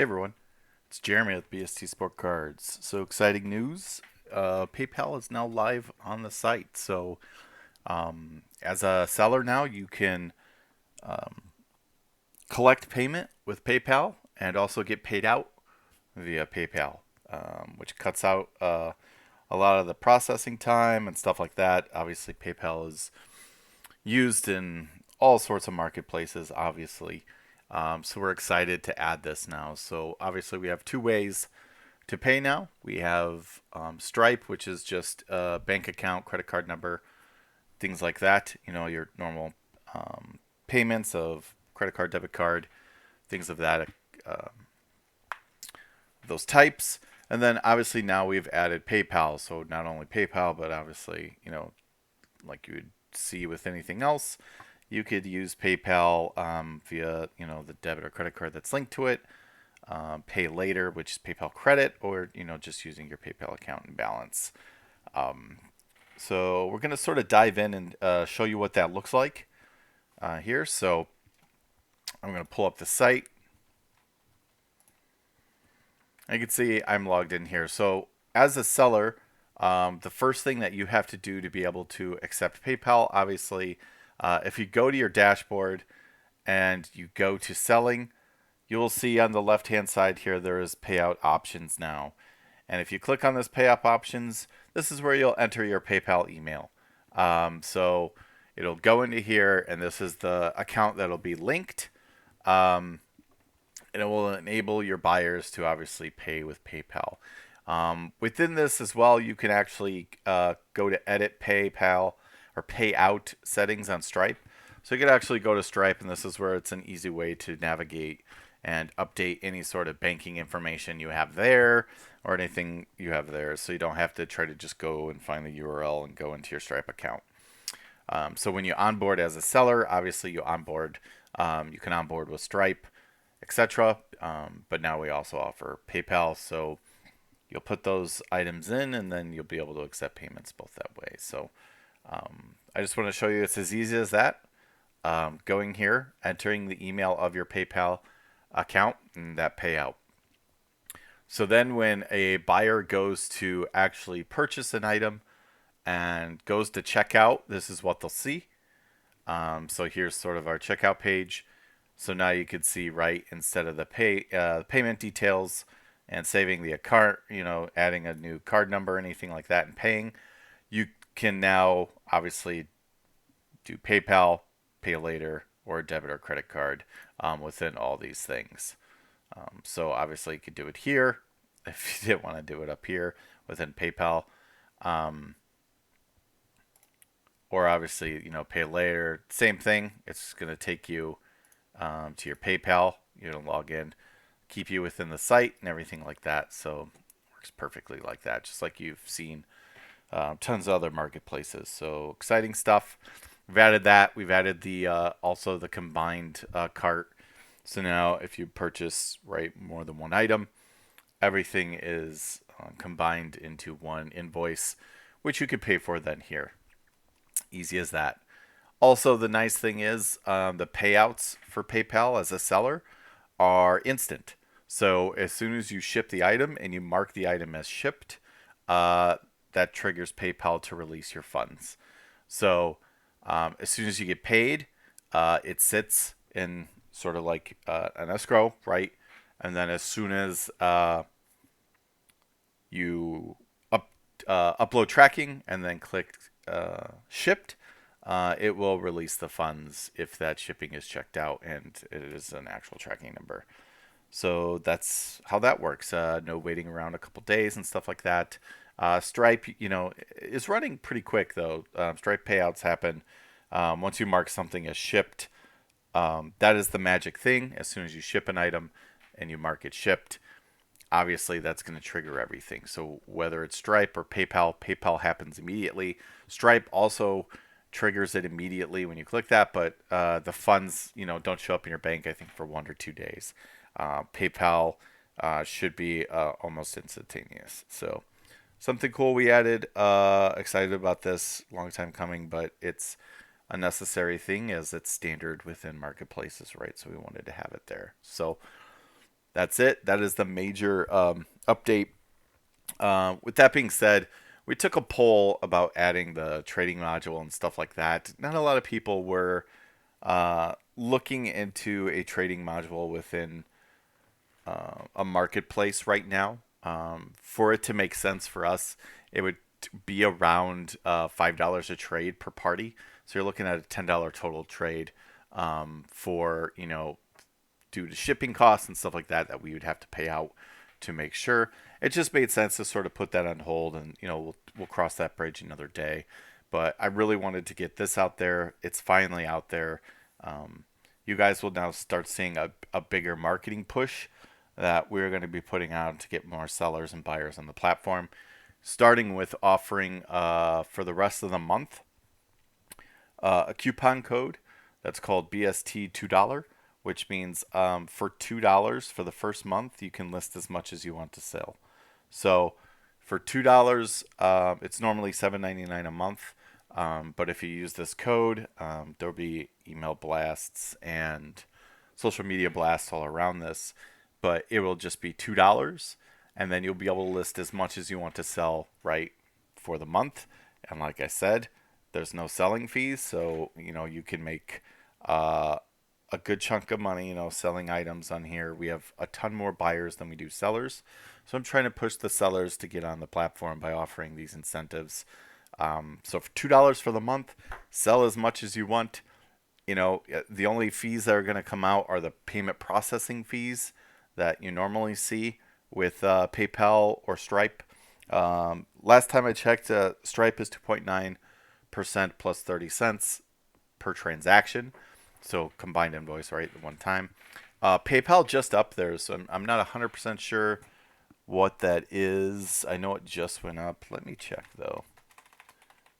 Hey everyone, it's Jeremy with BST Sportcards. So exciting news! PayPal is now live on the site. So as a seller now, you can collect payment with PayPal and also get paid out via PayPal, which cuts out a lot of the processing time and stuff like that. Obviously, PayPal is used in all sorts of marketplaces, obviously. So we're excited to add this now. So obviously, we have two ways to pay now. We have Stripe, which is just a bank account, credit card number, things like that. You know, your normal payments of credit card, debit card, things of that, uh, those types. And then obviously now we've added PayPal. So not only PayPal, but obviously, like you would see with anything else, you could use PayPal via, the debit or credit card that's linked to it. Pay later, which is PayPal credit, or just using your PayPal account and balance. So we're going to sort of dive in and show you what that looks like here. So I'm going to pull up the site. You can see I'm logged in here. So as a seller, the first thing that you have to do to be able to accept PayPal, obviously, if you go to your dashboard and you go to selling, you will see on the left hand side here there is payout options now. And if you click on this payout options, this is where you'll enter your PayPal email. So it'll go into here, and this is the account that'll be linked. And it will enable your buyers to obviously pay with PayPal. Within this as well, you can actually go to edit PayPal or payout settings on Stripe. So you can actually go to Stripe, and this is where it's an easy way to navigate and update any sort of banking information you have there or anything you have there. So you don't have to try to just go and find the URL and go into your Stripe account. So when you onboard as a seller, obviously you can onboard with Stripe, etc. But now we also offer PayPal, so you'll put those items in, and then you'll be able to accept payments both that way. So I just want to show you it's as easy as that. Going here, entering the email of your PayPal account, and that payout. So then when a buyer goes to actually purchase an item and goes to checkout, this is what they'll see. So here's sort of our checkout page. So now you can see, right, instead of the payment details and saving the card, adding a new card number, anything like that, and paying, you can now obviously do PayPal, pay later, or debit or credit card within all these things. So obviously you could do it here if you didn't want to do it up here within PayPal. Or obviously, pay later. Same thing. It's going to take you to your PayPal. You're going to log in, keep you within the site and everything like that. So it works perfectly like that, just like you've seen tons of other marketplaces. So exciting stuff. We've added that. We've added the also the combined cart. So now if you purchase more than one item, everything is combined into one invoice, which you can pay for then here. Easy as that. Also, the nice thing is the payouts for PayPal as a seller are instant. So as soon as you ship the item and you mark the item as shipped, that triggers PayPal to release your funds. So as soon as you get paid, it sits in sort of like an escrow, right? And then as soon as you upload tracking and then click shipped, it will release the funds if that shipping is checked out and it is an actual tracking number. So that's how that works. No waiting around a couple days and stuff like that. Stripe, is running pretty quick though. Stripe payouts happen once you mark something as shipped. That is the magic thing. As soon as you ship an item and you mark it shipped, obviously that's going to trigger everything. So whether it's Stripe or PayPal, PayPal happens immediately. Stripe also triggers it immediately when you click that, but the funds, don't show up in your bank, I think, for 1 or 2 days. PayPal should be almost instantaneous. So something cool we added. Excited about this. Long time coming, but it's a necessary thing as it's standard within marketplaces, right? So we wanted to have it there. So That's it. That is the major update. With that being said, we took a poll about adding the trading module and stuff like that. Not a lot of people were looking into a trading module within a marketplace right now. For it to make sense for us, it would be around $5 a trade per party. So you're looking at a $10 total trade for, due to shipping costs and stuff like that that we would have to pay out to make sure. It just made sense to sort of put that on hold, and we'll cross that bridge another day. But I really wanted to get this out there. It's finally out there. You guys will now start seeing a bigger marketing push that we're going to be putting out to get more sellers and buyers on the platform, starting with offering for the rest of the month a coupon code that's called BST $2, which means for $2 for the first month, you can list as much as you want to sell. So for $2, it's normally $7.99 a month. But if you use this code, there'll be email blasts and social media blasts all around this. But it will just be $2, and then you'll be able to list as much as you want to sell right for the month. And like I said, there's no selling fees, so you can make a good chunk of money, selling items on here. We have a ton more buyers than we do sellers. So I'm trying to push the sellers to get on the platform by offering these incentives. So for $2 for the month, sell as much as you want. The only fees that are going to come out are the payment processing fees that you normally see with PayPal or Stripe. Last time I checked, Stripe is 2.9% plus 30 cents per transaction. So combined invoice, right, at one time. PayPal just up there, so I'm not 100% sure what that is. I know it just went up. Let me check, though.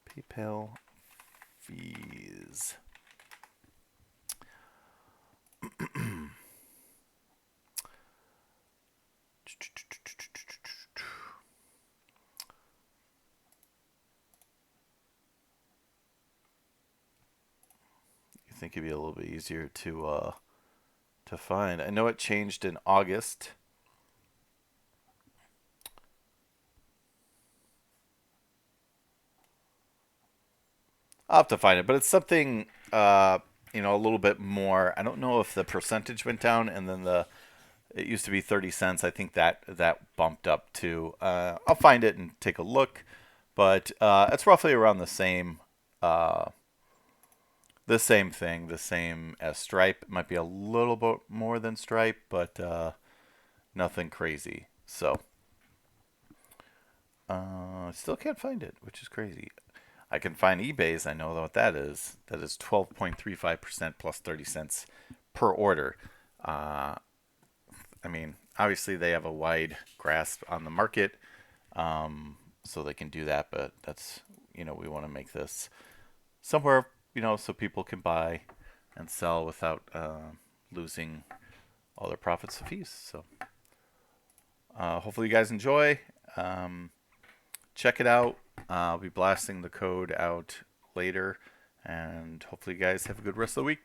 PayPal fees. You think it'd be a little bit easier to find. I know it changed in August. I'll have to find it, but it's something a little bit more. I don't know if the percentage went down, and then it used to be 30 cents. I think that bumped up too. I'll find it and take a look, but it's roughly around the same thing, the same as Stripe. It might be a little bit more than Stripe, but nothing crazy. So I still can't find it, which is crazy. I can find eBay's. I know what that is. That is 12.35% plus 30 cents per order. Uh, I mean, obviously they have a wide grasp on the market, so they can do that. But that's we want to make this somewhere so people can buy and sell without losing all their profits and fees. So hopefully you guys enjoy. Check it out. I'll be blasting the code out later, and hopefully you guys have a good rest of the week.